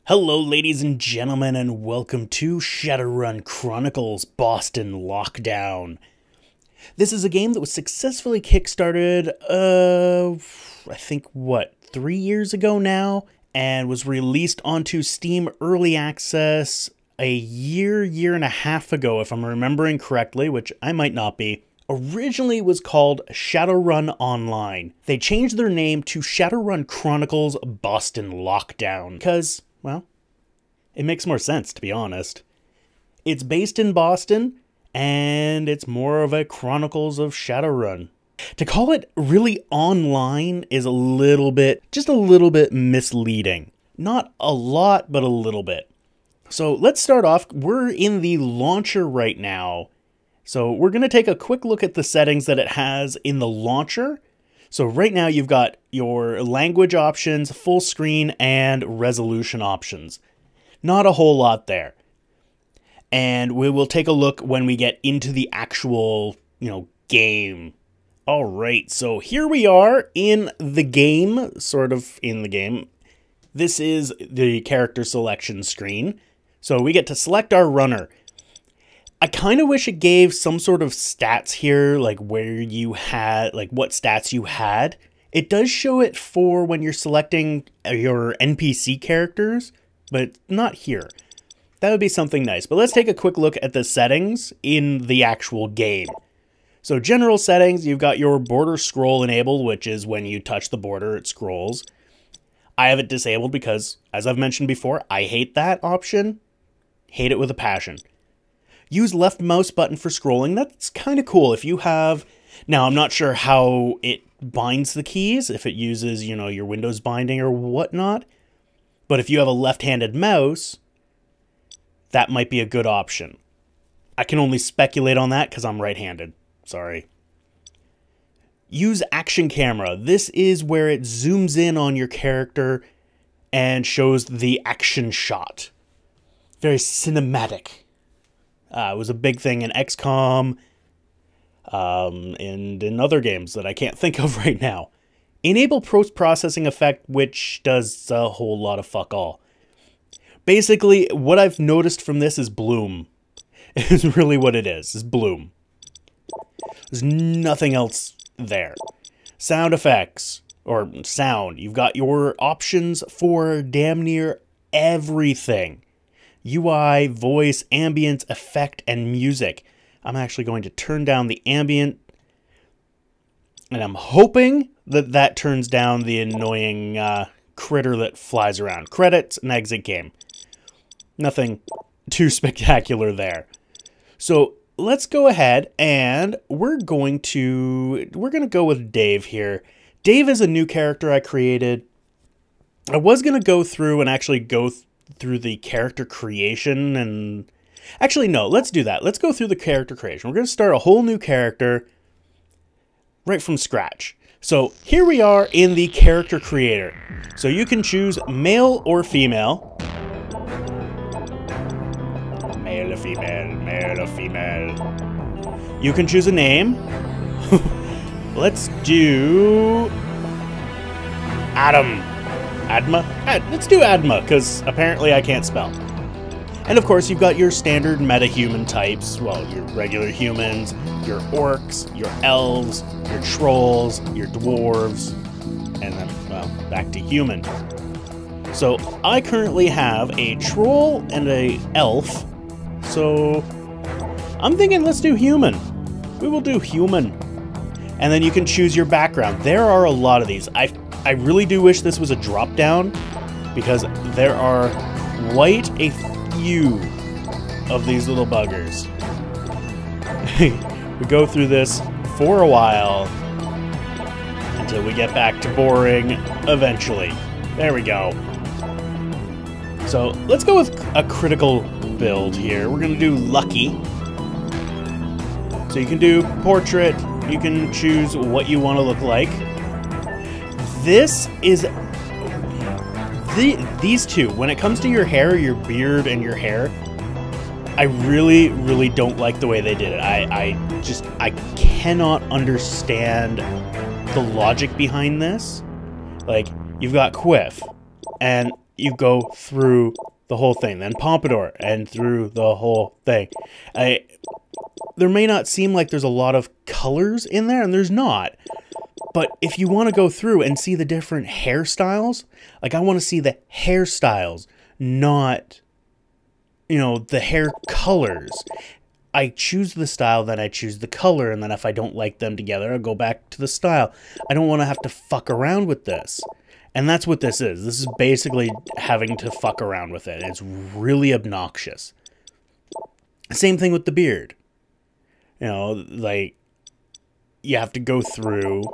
Hello ladies and gentlemen, and welcome to Shadowrun Chronicles Boston Lockdown. This is a game that was successfully kickstarted, I think, 3 years ago now? And was released onto Steam Early Access a year and a half ago, if I'm remembering correctly, which I might not be. Originally was called Shadowrun Online. They changed their name to Shadowrun Chronicles Boston Lockdown because, well, it makes more sense, to be honest. It's based in Boston, and it's more of a Chronicles of Shadowrun. To call it really online is just a little bit misleading. Not a lot, but a little bit. So let's start off. We're in the launcher right now. So we're going to take a quick look at the settings that it has in the launcher. So right now you've got your language options, full screen, and resolution options. Not a whole lot there. And we will take a look when we get into the actual, game. All right, so here we are in the game, sort of in the game. This is the character selection screen. So we get to select our runner. I kind of wish it gave some sort of stats here, like where you had, like what stats you had. It does show it for when you're selecting your NPC characters, but not here. That would be something nice. But let's take a quick look at the settings in the actual game. So general settings, you've got your border scroll enabled, which is when you touch the border, it scrolls. I have it disabled because, as I've mentioned before, I hate that option. Hate it with a passion. Use left mouse button for scrolling. That's kind of cool. If you have... Now, I'm not sure how it binds the keys, if it uses, your Windows binding or whatnot. But if you have a left-handed mouse, that might be a good option. I can only speculate on that because I'm right-handed. Sorry. Use action camera. This is where it zooms in on your character and shows the action shot. Very cinematic. It was a big thing in XCOM and in other games that I can't think of right now. Enable post-processing effect, which does a whole lot of fuck all. Basically, what I've noticed from this is bloom. Is really what it is bloom. There's nothing else there. Sound effects, or sound. You've got your options for damn near everything. UI, voice, ambient, effect, and music. I'm actually going to turn down the ambient, and I'm hoping that that turns down the annoying critter that flies around. Credits and exit game. Nothing too spectacular there. So let's go ahead and we're going to go with Dave here. Dave is a new character I created. I was going to go through and actually go through the character creation and... Actually, no, let's do that. Let's go through the character creation. We're going to start a whole new character right from scratch. So here we are in the character creator. So you can choose male or female. Male or female, male or female. You can choose a name. Let's do Adam. Adma? Let's do Adma, because apparently I can't spell. And of course, you've got your standard meta-human types. Well, your regular humans, your orcs, your elves, your trolls, your dwarves, and then, well, back to human. So I currently have a troll and a elf. So I'm thinking let's do human. We will do human. And then you can choose your background. There are a lot of these. I really do wish this was a drop-down because there are quite a few of these little buggers. We go through this for a while until we get back to boring eventually. There we go. So let's go with a critical build here. We're going to do lucky. So you can do portrait. You can choose what you want to look like. This is... These two, when it comes to your hair, your beard, and your hair, I really don't like the way they did it. I cannot understand the logic behind this. Like, you've got Quiff, and you go through the whole thing, then Pompadour, and through the whole thing. There may not seem like there's a lot of colors in there, and there's not. But if you want to go through and see the different hairstyles, like I want to see the hairstyles, not, you know, the hair colors. I choose the style, then I choose the color, and then if I don't like them together, I'll go back to the style. I don't want to have to fuck around with this. And that's what this is. This is basically having to fuck around with it. It's really obnoxious. Same thing with the beard. You know, like, you have to go through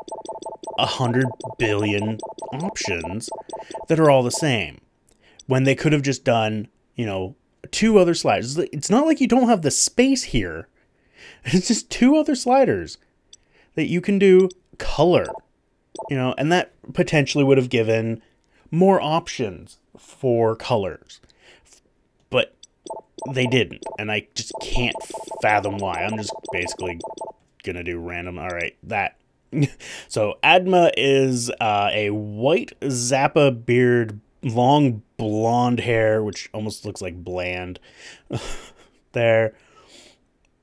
100 billion options that are all the same. When they could have just done, you know, 2 other sliders. It's not like you don't have the space here. It's just 2 other sliders that you can do color. You know, and that potentially would have given more options for colors. But they didn't. And I just can't fathom why. I'm just basically going to do random. All right, that. So Adma is a white Zappa beard, long blonde hair, which almost looks like bland. There.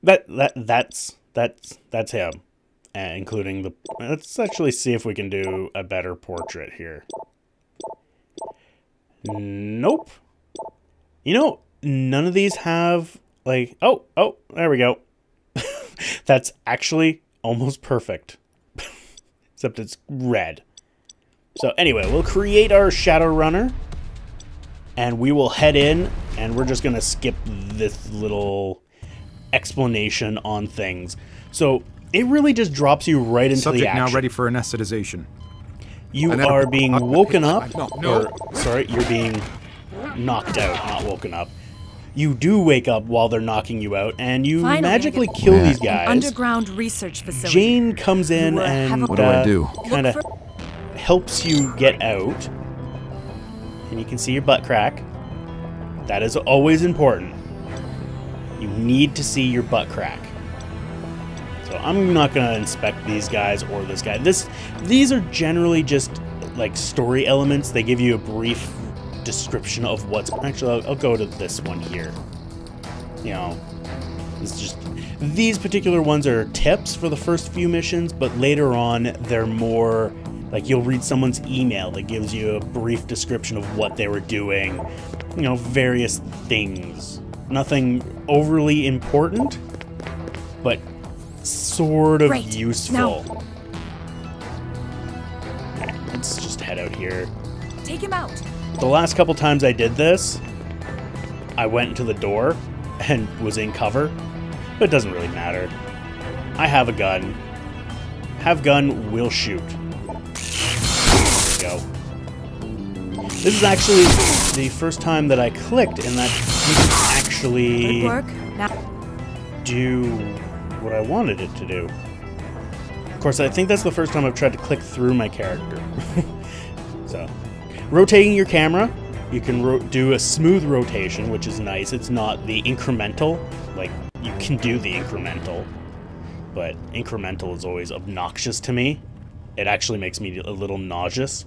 That's him. Including the... Let's actually see if we can do a better portrait here. Nope. You know, none of these have, like... Oh, there we go. That's actually almost perfect. Except it's red. So anyway, we'll create our Shadowrunner. And we will head in, and we're just going to skip this little explanation on things. So... It really just drops you right into the action. Subject now ready for anesthetization. You are being woken up, or sorry, you're being knocked out, not woken up. You do wake up while they're knocking you out, and you magically kill these guys. Underground research facility. Jane comes in and what do I do? Kind of helps you get out, and you can see your butt crack. That is always important. You need to see your butt crack. So I'm not going to inspect these guys or this guy. These are generally just like story elements. They give you a brief description of what's... Actually, I'll go to this one here. You know, it's just... These particular ones are tips for the first few missions, but later on they're more... Like, you'll read someone's email that gives you a brief description of what they were doing. You know, various things. Nothing overly important, but... sort of useful. Now. Okay, let's just head out here. Take him out. The last couple times I did this, I went into the door and was in cover, but it doesn't really matter. I have a gun. Have gun, will shoot. There we go. This is actually the first time that I clicked and that didn't actually Good work. Now. Do what I wanted it to do. Of course, I think that's the first time I've tried to click through my character. So, rotating your camera, you can do a smooth rotation, which is nice. It's not the incremental. Like, you can do the incremental, but incremental is always obnoxious to me. It actually makes me a little nauseous.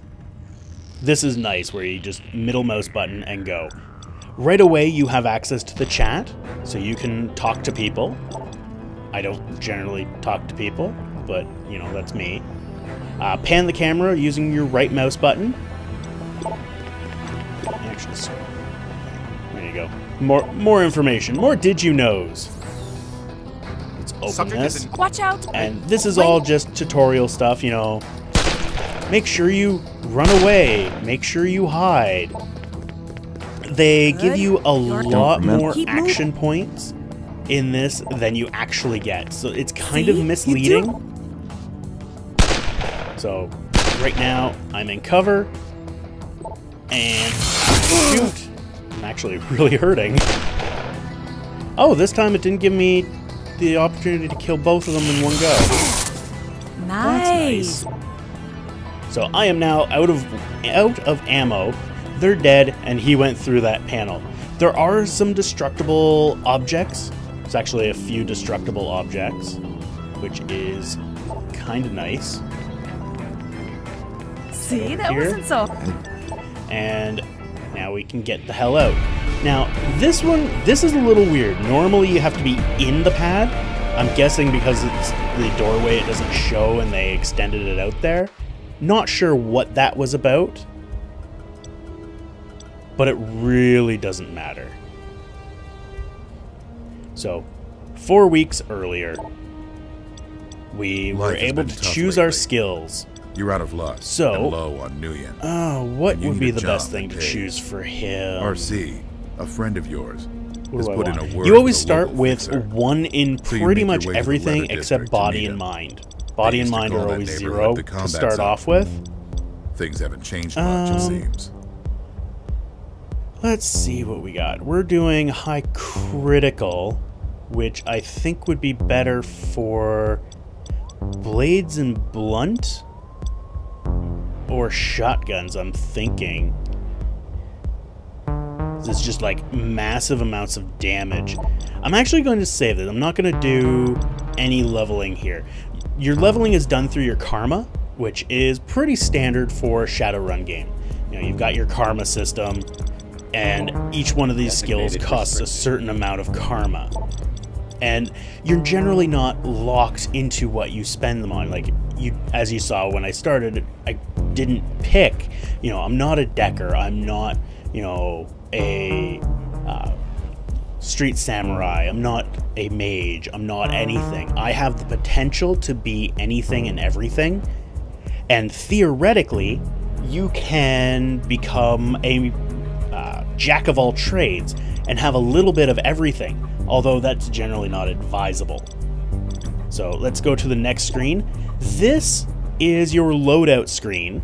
This is nice, where you just middle mouse button and go. Right away, you have access to the chat, so you can talk to people. I don't generally talk to people, but, you know, that's me. Pan the camera using your right mouse button. Actually, there you go. More information. More did you knows. Let's open this. Watch out! And this is all just tutorial stuff, you know. Make sure you run away. Make sure you hide. They give you a lot more action points in this than you actually get, so it's kind of misleading. So right now I'm in cover and shoot. I'm actually really hurting. Oh, this time it didn't give me the opportunity to kill both of them in one go. Nice. That's nice. So I am now out of ammo. They're dead, and he went through that panel. There are some destructible objects. There's actually a few destructible objects, which is kind of nice. See, that Here. wasn't so. And Now we can get the hell out. Now, this is a little weird. Normally you have to be in the pad. I'm guessing because it's the doorway, it doesn't show and they extended it out there. Not sure what that was about, but it really doesn't matter. So, 4 weeks earlier, we were able to choose our skills. You're out of luck. So, and low on Nguyen. What would be the best thing to choose for him? RC, a friend of yours, has put in a word. You always start with 1 in pretty much everything except body and mind. Body and mind are always 0 to start off with. Things haven't changed much, it seems. Let's see what we got. We're doing high critical, which I think would be better for blades and blunt or shotguns, I'm thinking. This is just like massive amounts of damage. I'm actually going to save this. I'm not going to do any leveling here. Your leveling is done through your karma, which is pretty standard for a Shadowrun game. You know, you've got your karma system, and each one of these skills costs a certain amount of karma. And you're generally not locked into what you spend them on. Like, as you saw when I started, I didn't pick, you know, I'm not a decker, I'm not, you know, a street samurai, I'm not a mage, I'm not anything. I have the potential to be anything and everything, and theoretically, you can become a jack of all trades and have a little bit of everything, although that's generally not advisable. So let's go to the next screen. This is your loadout screen,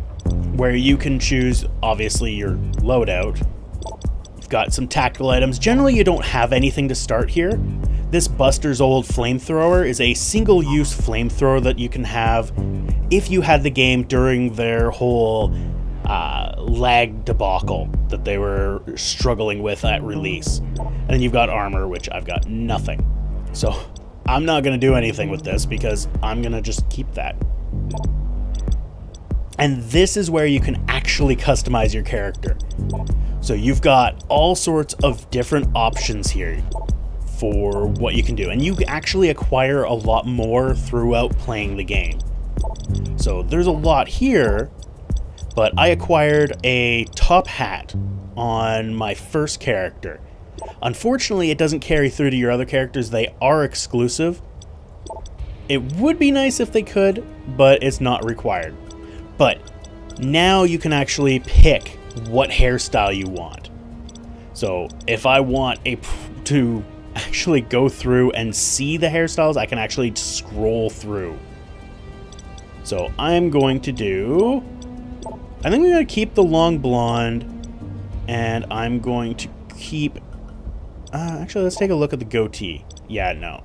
where you can choose, obviously, your loadout. You've got some tactical items. Generally, you don't have anything to start here. This Buster's Old Flamethrower is a single-use flamethrower that you can have if you had the game during their whole lag debacle that they were struggling with at release. And then you've got armor, which I've got nothing. So I'm not going to do anything with this because I'm going to just keep that. And this is where you can actually customize your character. So you've got all sorts of different options here for what you can do. And you actually acquire a lot more throughout playing the game. So there's a lot here, but I acquired a top hat on my first character. Unfortunately, it doesn't carry through to your other characters. They are exclusive. It would be nice if they could, but it's not required. But now you can actually pick what hairstyle you want. So if I want to actually go through and see the hairstyles, I can actually scroll through. So I'm going to do... I think we're going to keep the long blonde, and I'm going to keep... actually, let's take a look at the goatee. Yeah, no.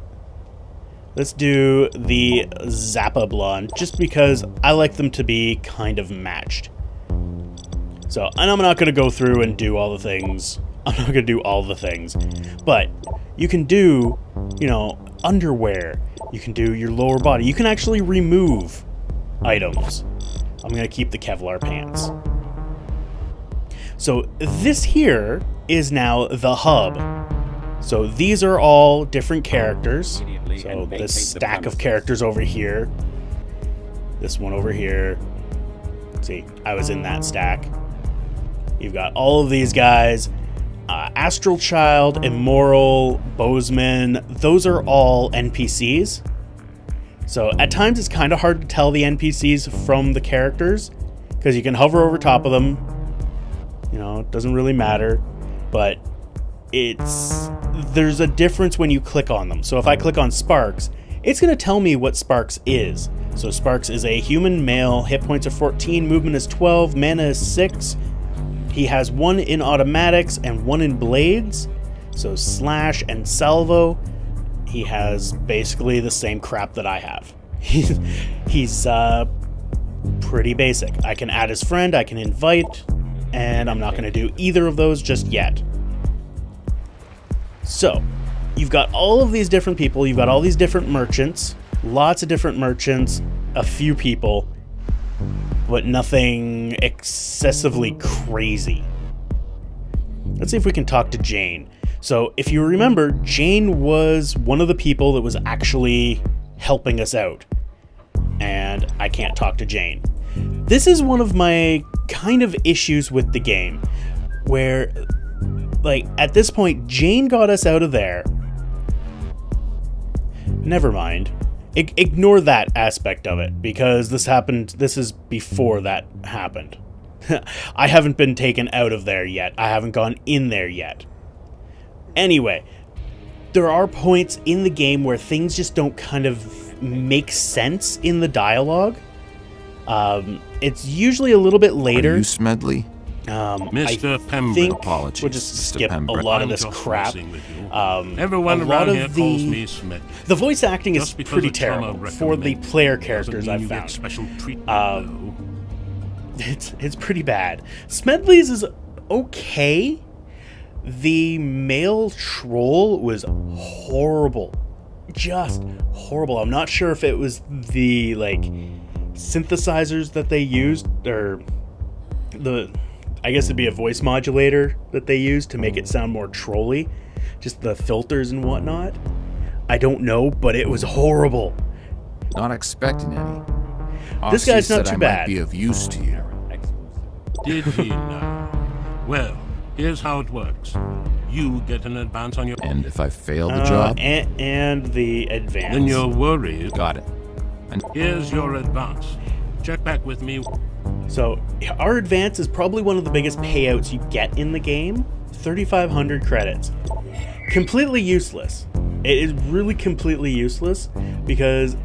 Let's do the Zappa blonde, just because I like them to be kind of matched. So, and I'm not going to go through and do all the things. I'm not going to do all the things. But you can do, you know, underwear. You can do your lower body. You can actually remove items. I'm going to keep the Kevlar pants. So this here is now the hub. So these are all different characters. So this stack of characters over here. This one over here. See, I was in that stack. You've got all of these guys. Astral Child, Immoral, Bozeman. Those are all NPCs. So at times it's kind of hard to tell the NPCs from the characters, because you can hover over top of them. You know, it doesn't really matter, but there's a difference when you click on them. So if I click on Sparks, it's going to tell me what Sparks is. So Sparks is a human male, hit points are 14, movement is 12, mana is 6. He has 1 in automatics and 1 in blades. So slash and salvo. He has basically the same crap that I have. He's pretty basic. I can add his friend, I can invite, and I'm not going to do either of those just yet. So, you've got all of these different people, you've got all these different merchants, lots of different merchants, a few people, but nothing excessively crazy. Let's see if we can talk to Jane. So if you remember, Jane was one of the people that was actually helping us out. And I can't talk to Jane. This is one of my kind of issues with the game, where, like, at this point, Jane got us out of there. Never mind. Ignore that aspect of it, because this is before that happened. I haven't been taken out of there yet. I haven't gone in there yet. Anyway, there are points in the game where things just don't kind of make sense in the dialogue. It's usually a little bit later. Are you Smedley? Mr. Pembroke. Think Apologies, we'll just Mr. skip Pembroke. a lot of I'm this just crap. messing with you. Everyone a around lot of here calls me Smedley. The voice acting is Just because pretty a trauma terrible for the recommended player doesn't characters mean I've you get found. special treatment, though. It's pretty bad. Smedley's is okay. The male troll was horrible. Just horrible. I'm not sure if it was the, like, synthesizers that they used, or I guess it'd be a voice modulator that they used to make it sound more trolly. Just the filters and whatnot. I don't know, but it was horrible. Not expecting any. This Ossie guy's not said too I bad. Might be of use to you. Did he now? Well, here's how it works. You get an advance on your... And if I fail the job? And the advance. Then your worries... Got it. And Here's your advance. Check back with me. So, our advance is probably one of the biggest payouts you get in the game. 3,500 credits. Completely useless. It is really completely useless, because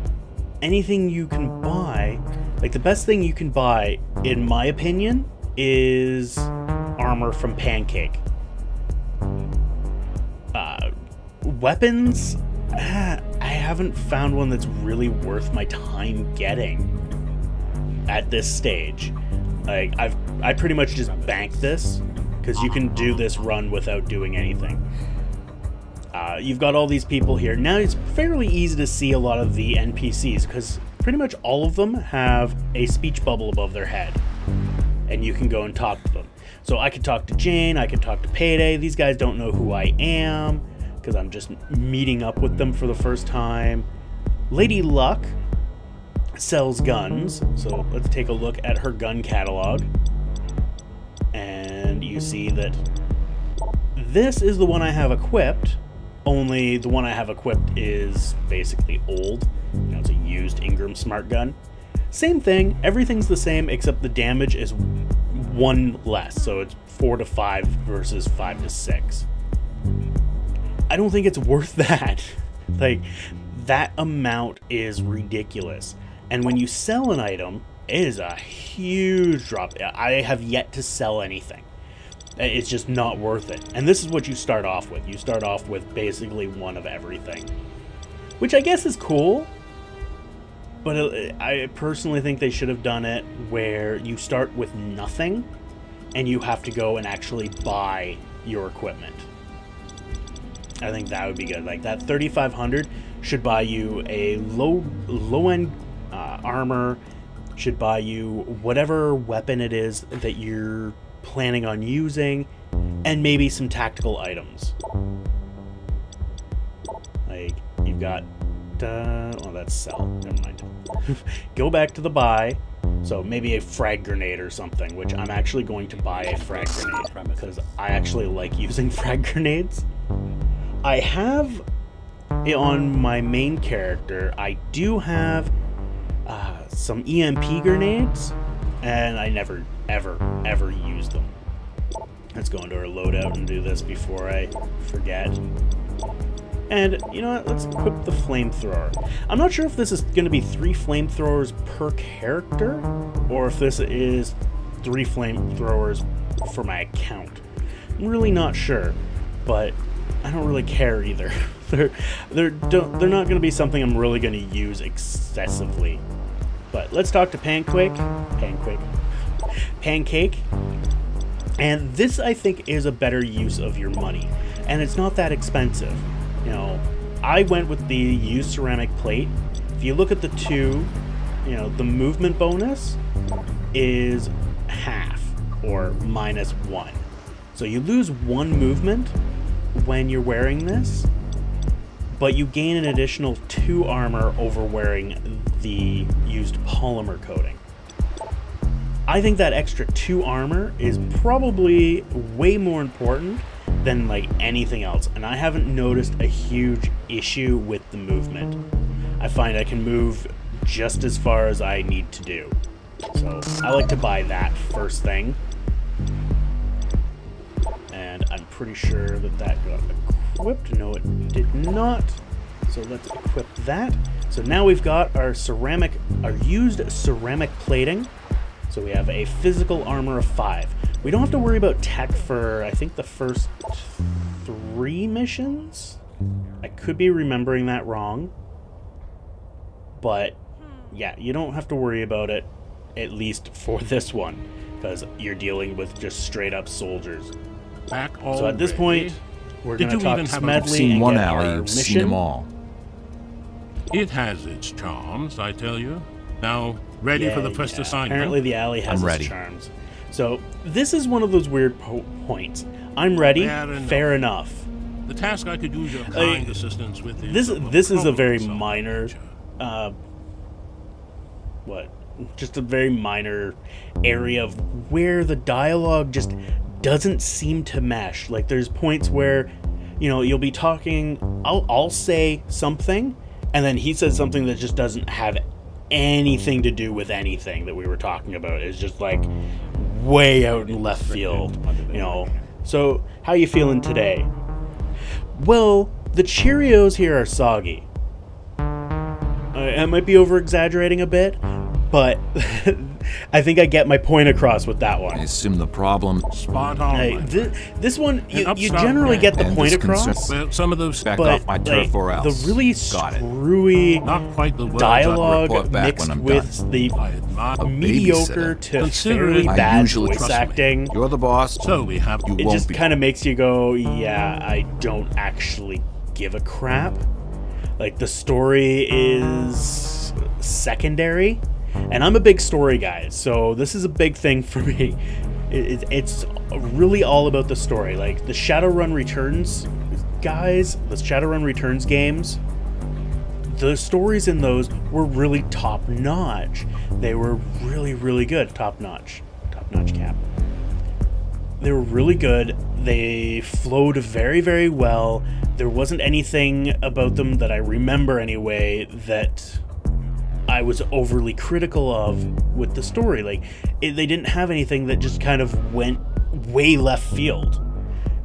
anything you can buy, like the best thing you can buy, in my opinion, is armor from Pancake. Weapons, I haven't found one that's really worth my time getting at this stage. Like, I pretty much just banked this, because you can do this run without doing anything. You've got all these people here. Now it's fairly easy to see a lot of the NPCs, because pretty much all of them have a speech bubble above their head. And you can go and talk to them. So I could talk to Jane, I could talk to Payday. These guys don't know who I am, because I'm just meeting up with them for the first time. Lady Luck sells guns, so let's take a look at her gun catalog. And you see that this is the one I have equipped, only the one I have equipped is basically old. You know, it's a used Ingram Smart Gun. Same thing, everything's the same, except the damage is 1 less, so it's 4 to 5 versus 5 to 6. I don't think it's worth that. Like, that amount is ridiculous. And when you sell an item, it is a huge drop. I have yet to sell anything. It's just not worth it. And this is what you start off with. You start off with basically one of everything, which I guess is cool. But I personally think they should have done it where you start with nothing and you have to go and actually buy your equipment. I think that would be good. Like, that 3,500 should buy you a low-end armor, should buy you whatever weapon it is that you're planning on using, and maybe some tactical items. Like, you've got... well, that's sell. Never mind. Go back to the buy. So maybe a frag grenade or something, which I'm actually going to buy a frag grenade because I actually like using frag grenades. I have, on my main character, I do have some EMP grenades, and I never, ever use them. Let's go into our loadout and do this before I forget. And, you know what, let's equip the flamethrower. I'm not sure if this is going to be 3 flamethrowers per character, or if this is 3 flamethrowers for my account. I'm really not sure, but I don't really care either. They're not going to be something I'm really going to use excessively. But let's talk to Pancake. And this, I think, is a better use of your money. And it's not that expensive. You know, I went with the used ceramic plate. If you look at the two, you know, the movement bonus is half, or -1. So you lose 1 movement when you're wearing this, but you gain an additional 2 armor over wearing the used polymer coating. I think that extra 2 armor is probably way more important than like anything else, and I haven't noticed a huge issue with the movement. I find I can move just as far as I need to do. So I like to buy that first thing. And I'm pretty sure that that got equipped. No, it did not. So let's equip that. So now we've got our used ceramic plating. So we have a physical armor of 5. We don't have to worry about tech for, I think, the first 3 missions. I could be remembering that wrong. But yeah, you don't have to worry about it, at least for this one, because you're dealing with just straight up soldiers. So at this point, we're going to talk to Smedley and one get alley, our you've mission. seen them all. It has its charms, I tell you. Now, ready for the first assignment? Apparently the alley has I'm its ready. charms. So this is one of those weird points. I'm ready. Fair enough. The task I could use your kind assistance with is This is a very minor, just a very minor area of where the dialogue just doesn't seem to mesh. Like there's points where, you know, you'll be talking, I'll say something, and then he says something that just doesn't have anything to do with anything that we were talking about. It's just like way out in left field, you know. So how you feeling today? Well, the Cheerios here are soggy. I might be over-exaggerating a bit, but I think I get my point across with that one. I assume the problem... Spot on. Hey, this one, you generally get the point across, Well, some of those Back but off my turf or else. the really Got it. screwy not quite the words dialogue report back mixed when I'm with the I admire. mediocre babysitter. to Considering fairly I bad usually voice trust me. acting. You're the boss. So we have You It won't just be. kind of makes you go, yeah, I don't actually give a crap. Like, the story is secondary, and I'm a big story guy, so this is a big thing for me. It's really all about the story. Like, the Shadowrun Returns guys, the Shadowrun Returns games, the stories in those were really top-notch. They were really, really good. Top-notch. Top-notch cap. They were really good. They flowed very, very well. There wasn't anything about them that I remember anyway that I was overly critical of with the story. Like, they didn't have anything that just kind of went way left field.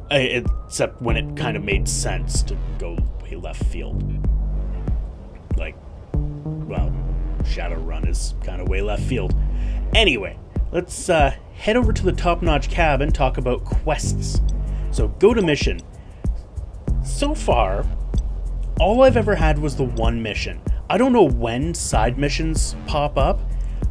Except when it kind of made sense to go way left field. Like, well, Shadowrun is kind of way left field. Anyway, let's head over to the top-notch cab and talk about quests. So, go to mission. So far, all I've ever had was the one mission. I don't know when side missions pop up.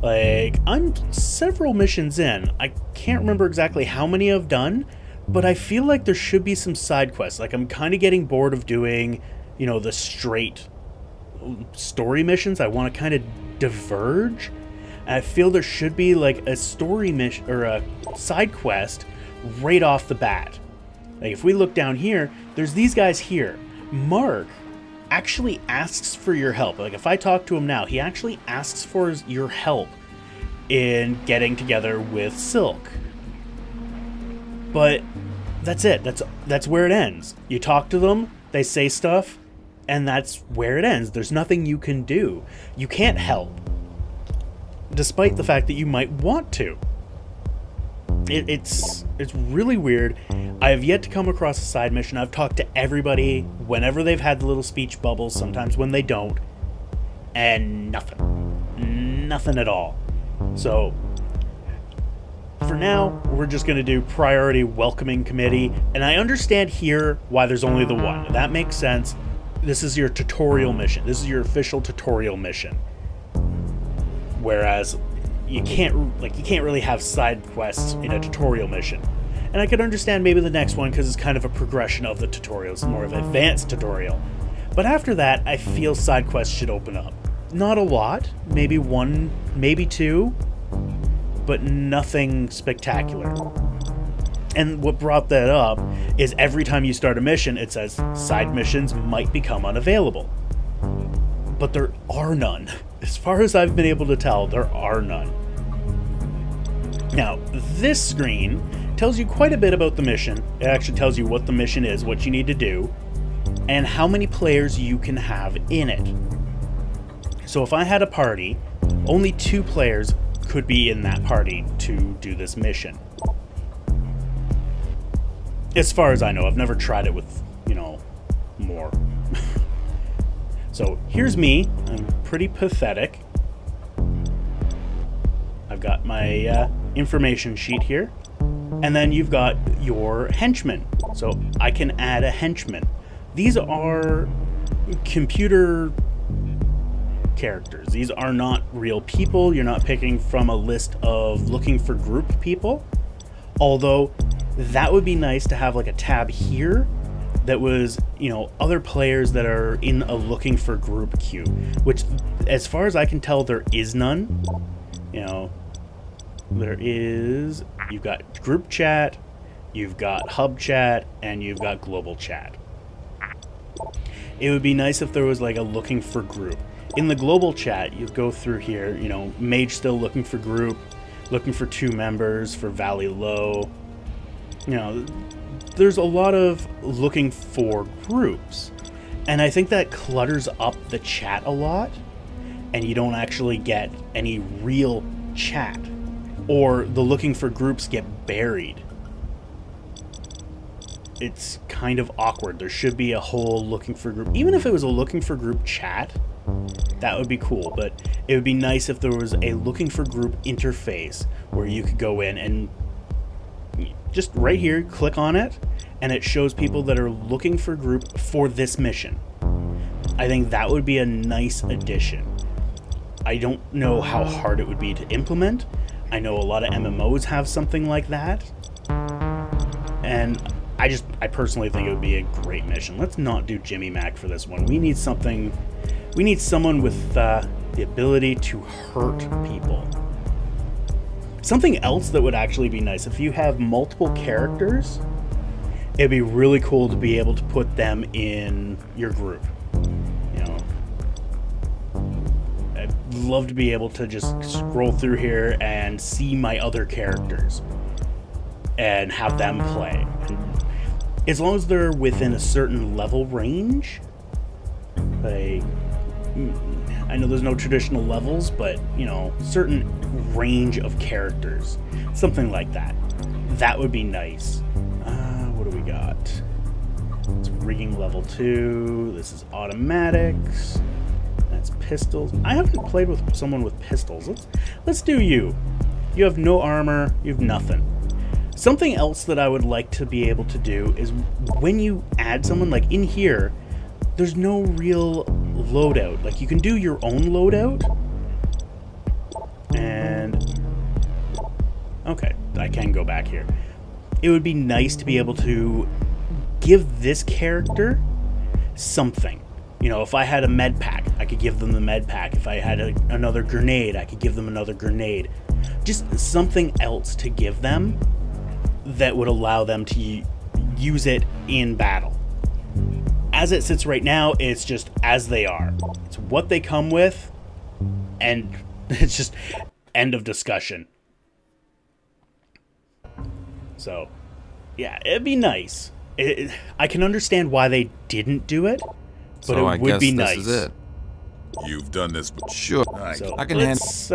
Like, I'm several missions in. I can't remember exactly how many I've done, but I feel like there should be some side quests. Like, I'm kind of getting bored of doing, you know, the straight story missions. I want to kind of diverge. And I feel there should be, like, a story mission or a side quest right off the bat. Like, if we look down here, there's these guys here. Mark actually asks for your help. Like, if I talk to him now, he actually asks for your help in getting together with Silk. But that's it. That's where it ends. You talk to them, they say stuff, and that's where it ends. There's nothing you can do. You can't help, despite the fact that you might want to. It's really weird. I have yet to come across a side mission. I've talked to everybody whenever they've had the little speech bubbles, sometimes when they don't, and nothing at all. So for now, we're just going to do priority welcoming committee, and I understand here why there's only the one. That makes sense. This is your tutorial mission. This is your official tutorial mission. Whereas you can't really have side quests in a tutorial mission. And I could understand maybe the next one because it's kind of a progression of the tutorial. It's more of an advanced tutorial. But after that, I feel side quests should open up. Not a lot, maybe one, maybe two, but nothing spectacular. And what brought that up is every time you start a mission, it says side missions might become unavailable. But there are none. As far as I've been able to tell, there are none. Now, this screen tells you quite a bit about the mission. It actually tells you what the mission is, what you need to do, and how many players you can have in it. So if I had a party, only 2 players could be in that party to do this mission. As far as I know, I've never tried it with, you know, more. So here's me. I'm pretty pathetic. I've got my information sheet here. And then you've got your henchmen. So I can add a henchman. These are computer characters. These are not real people. You're not picking from a list of looking for group people. Although that would be nice to have like a tab here that was, you know, other players that are in a looking for group queue, which as far as I can tell, there is none. You know, there is, you've got group chat, you've got hub chat, and you've got global chat. It would be nice if there was like a looking for group. In the global chat, you go through here, you know, mage still looking for group, looking for 2 members for Valley Low. You know, there's a lot of looking for groups. And I think that clutters up the chat a lot, and you don't actually get any real chat. Or the looking for groups get buried. It's kind of awkward. There should be a whole looking for group. Even if it was a looking for group chat, that would be cool. But it would be nice if there was a looking for group interface where you could go in and just right here, click on it, and it shows people that are looking for group for this mission. I think that would be a nice addition. I don't know how hard it would be to implement. I know a lot of MMOs have something like that. And I personally think it would be a great mission. Let's not do Jimmy Mac for this one. We need something, we need someone with the ability to hurt people. Something else that would actually be nice, if you have multiple characters, it'd be really cool to be able to put them in your group. You know, I'd love to be able to just scroll through here and see my other characters and have them play. And as long as they're within a certain level range, like, I know there's no traditional levels, but, you know, certain range of characters. Something like that. That would be nice. What do we got? It's rigging level 2. This is automatics. That's pistols. I haven't played with someone with pistols. Let's do you. You have no armor. You have nothing. Something else that I would like to be able to do is when you add someone, like in here, there's no real loadout. Like, you can do your own loadout. And okay, I can go back here. It would be nice to be able to give this character something. You know, if I had a med pack, I could give them the med pack. If I had another grenade, I could give them another grenade. Just something else to give them that would allow them to use it in battle. As it sits right now, it's just as they are. It's what they come with, and it's just end of discussion. So, yeah, it'd be nice. I can understand why they didn't do it, but so it would be nice. This is it. You've done this before. Sure. So I can let's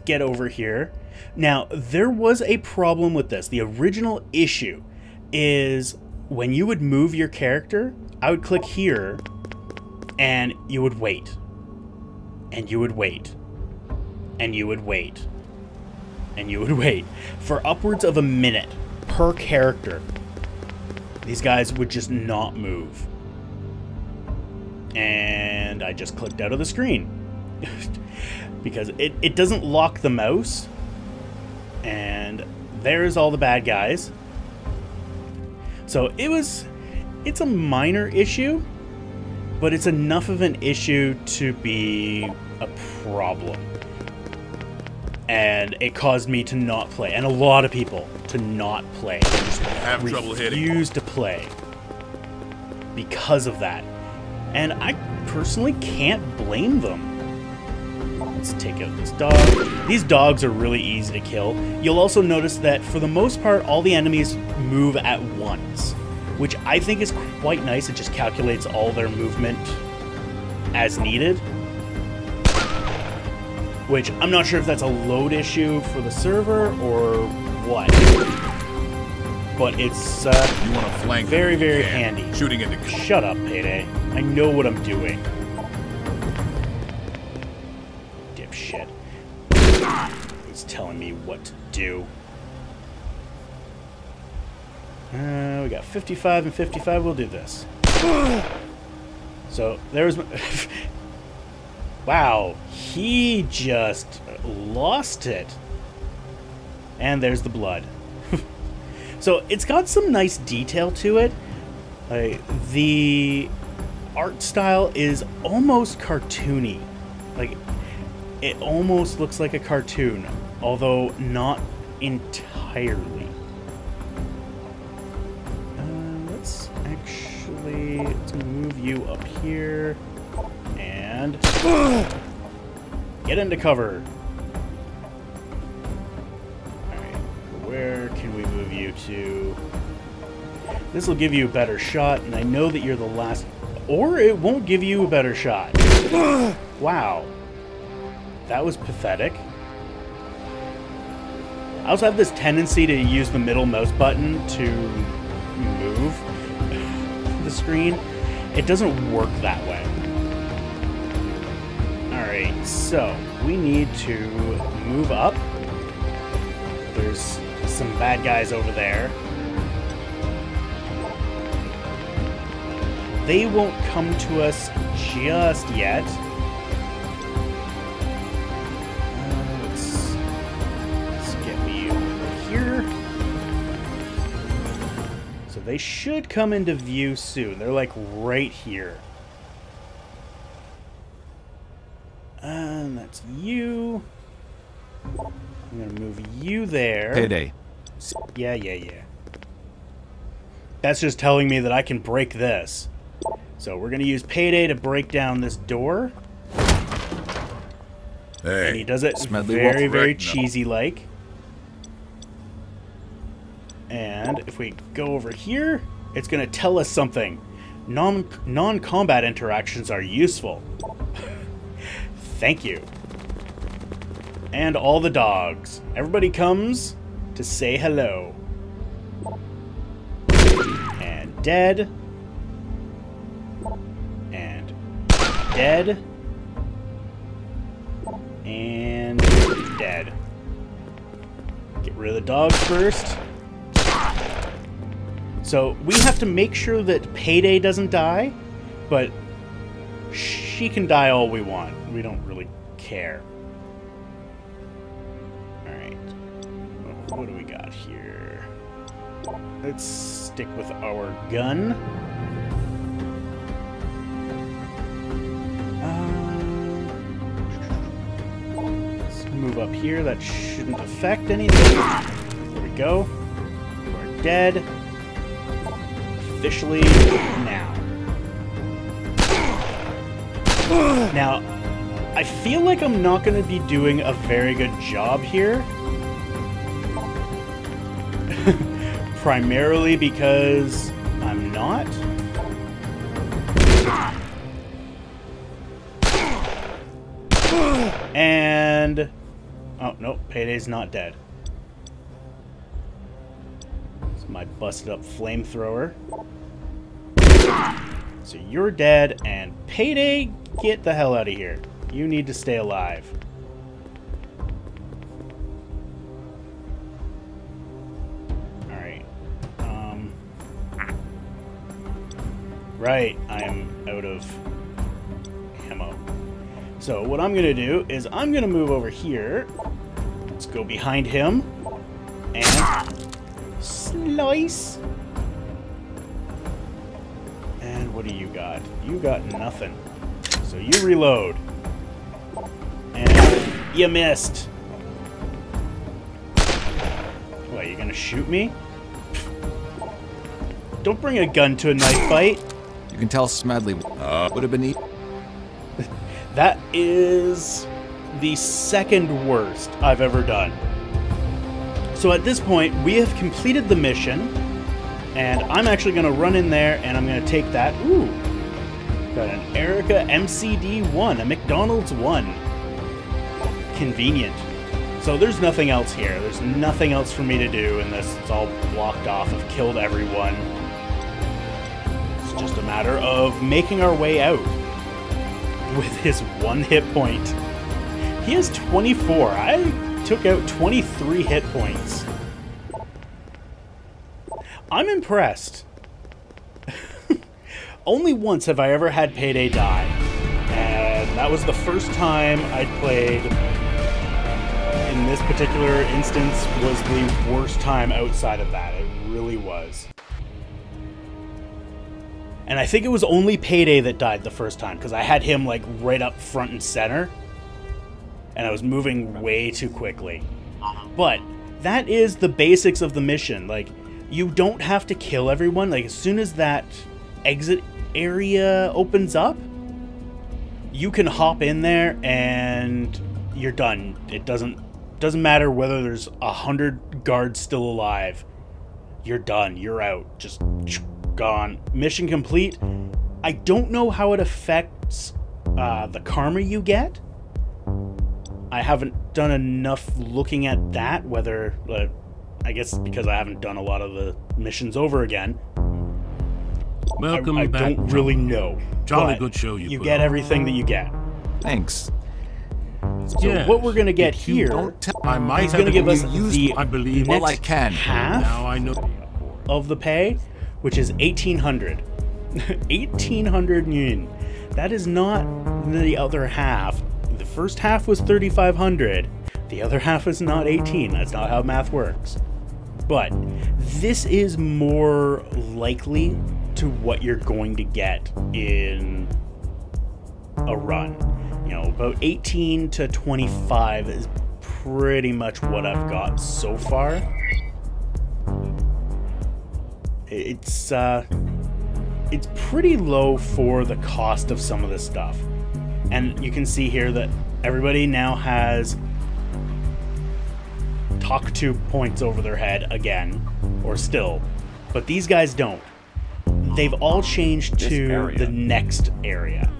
get over here. Now, there was a problem with this. The original issue is when you would move your character, I would click here, and you would wait. And you would wait. And you would wait. And you would wait for upwards of a minute per character. These guys would just not move. And I just clicked out of the screen. Because it doesn't lock the mouse. And there's all the bad guys. So it's a minor issue, but it's enough of an issue to be a problem. and it caused me to not play, and a lot of people to not play. They just Have trouble hitting. refused to play because of that. And I personally can't blame them. Let's take out this dog. These dogs are really easy to kill. You'll also notice that for the most part, all the enemies move at once, which I think is quite nice. It just calculates all their movement as needed. Which I'm not sure if that's a load issue for the server or what. But it's You want to flank very, them if you very can. handy. Shooting into Shut up, Payday. I know what I'm doing. Dipshit. He's telling me what to do. We got 55 and 55. We'll do this. So, there's... Wow. He just lost it. And there's the blood. So, it's got some nice detail to it. The art style is almost cartoony. Like, it almost looks like a cartoon, although not entirely. Let's move you up here and get into cover. Alright, where can we move you to? This will give you a better shot, and I know that you're the last, or it won't give you a better shot. Wow. That was pathetic. I also have this tendency to use the middle mouse button to move the screen. It doesn't work that way. Alright, so we need to move up. There's some bad guys over there. They won't come to us just yet. Let's get me over here. So they should come into view soon. They're like right here. And that's you. I'm gonna move you there. Payday. Yeah. That's just telling me that I can break this. So we're going to use Payday to break down this door. Hey. And he does it Smedley very, walks very right now. cheesy-like. And if we go over here, it's going to tell us something. Non-combat interactions are useful. Thank you. And all the dogs. Everybody comes to say hello. And dead. And dead. And dead. Get rid of the dogs first. So we have to make sure that Payday doesn't die, but she can die all we want. We don't really care. Alright. What do we got here? Let's stick with our gun. Let's move up here. That shouldn't affect anything. There we go. We're dead. Officially now. Now, I feel like I'm not going to be doing a very good job here. Primarily because I'm not. And... oh, no, Payday's not dead. It's my busted up flamethrower. So you're dead, and Payday, get the hell out of here. You need to stay alive. Alright. Right, I am out of ammo. So what I'm going to do is I'm going to move over here. Let's go behind him. And slice. And what do you got? You got nothing. So you reload. And you missed. shoot me? Don't bring a gun to a knife fight. You can tell Smedley would have been easy. That is the second worst I've ever done. So at this point, we have completed the mission, and I'm actually going to run in there, and I'm going to take that. Ooh, got an Erica MCD-1, a McDonald's 1. Convenient. So there's nothing else here. There's nothing else for me to do in this. It's all blocked off. I've killed everyone. It's just a matter of making our way out with his 1 hit point. He has 24. I took out 23 hit points. I'm impressed. Only once have I ever had Payday die, and that was the first time I'd played. In this particular instance was the worst time outside of that. It really was. And I think it was only Payday that died the first time, because I had him like right up front and center, and I was moving way too quickly. But that is the basics of the mission. Like, you don't have to kill everyone. Like, as soon as that exit area opens up, you can hop in there and you're done. It doesn't matter whether there's 100 guards still alive. You're done. You're out. Just gone. Mission complete. I don't know how it affects the karma you get. I haven't done enough looking at that, whether, I guess because I haven't done a lot of the missions over again. Welcome I back. don't really know. Jolly good show you put get on. everything that you get. Thanks. So Yes, what we're going to get if you here, don't tell- I might he's have going to give us used, the I believe, next all I can. half Now I know. of the pay, which is 1,800. 1,800 yen. That is not the other half. The first half was 3,500. The other half is not 18. That's not how math works. But this is more likely to what you're going to get in a run. You know, about 18 to 25 is pretty much what I've got so far. It's pretty low for the cost of some of this stuff. And you can see here that everybody now has talk to points over their head again, or still, but these guys don't. They've all changed to the next area.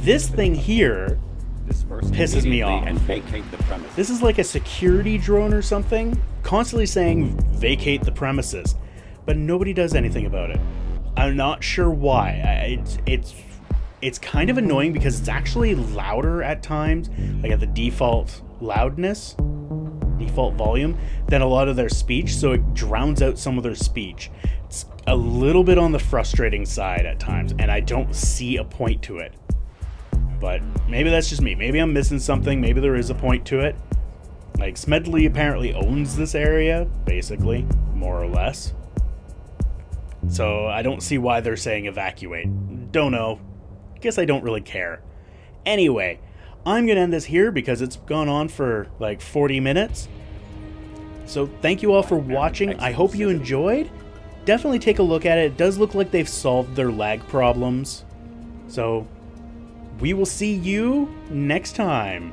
This thing here pisses me off. This is like a security drone or something, constantly saying vacate the premises, but nobody does anything about it. I'm not sure why. It's kind of annoying because it's actually louder at times, like at the default loudness, default volume, than a lot of their speech, so it drowns out some of their speech. It's a little bit on the frustrating side at times, and I don't see a point to it. But maybe that's just me. Maybe I'm missing something. Maybe there is a point to it. Like, Smedley apparently owns this area, basically, more or less. So I don't see why they're saying evacuate. Don't know. Guess I don't really care. Anyway, I'm going to end this here because it's gone on for like 40 minutes. So thank you all for watching. I hope you enjoyed. Definitely take a look at it. It does look like they've solved their lag problems. So we will see you next time.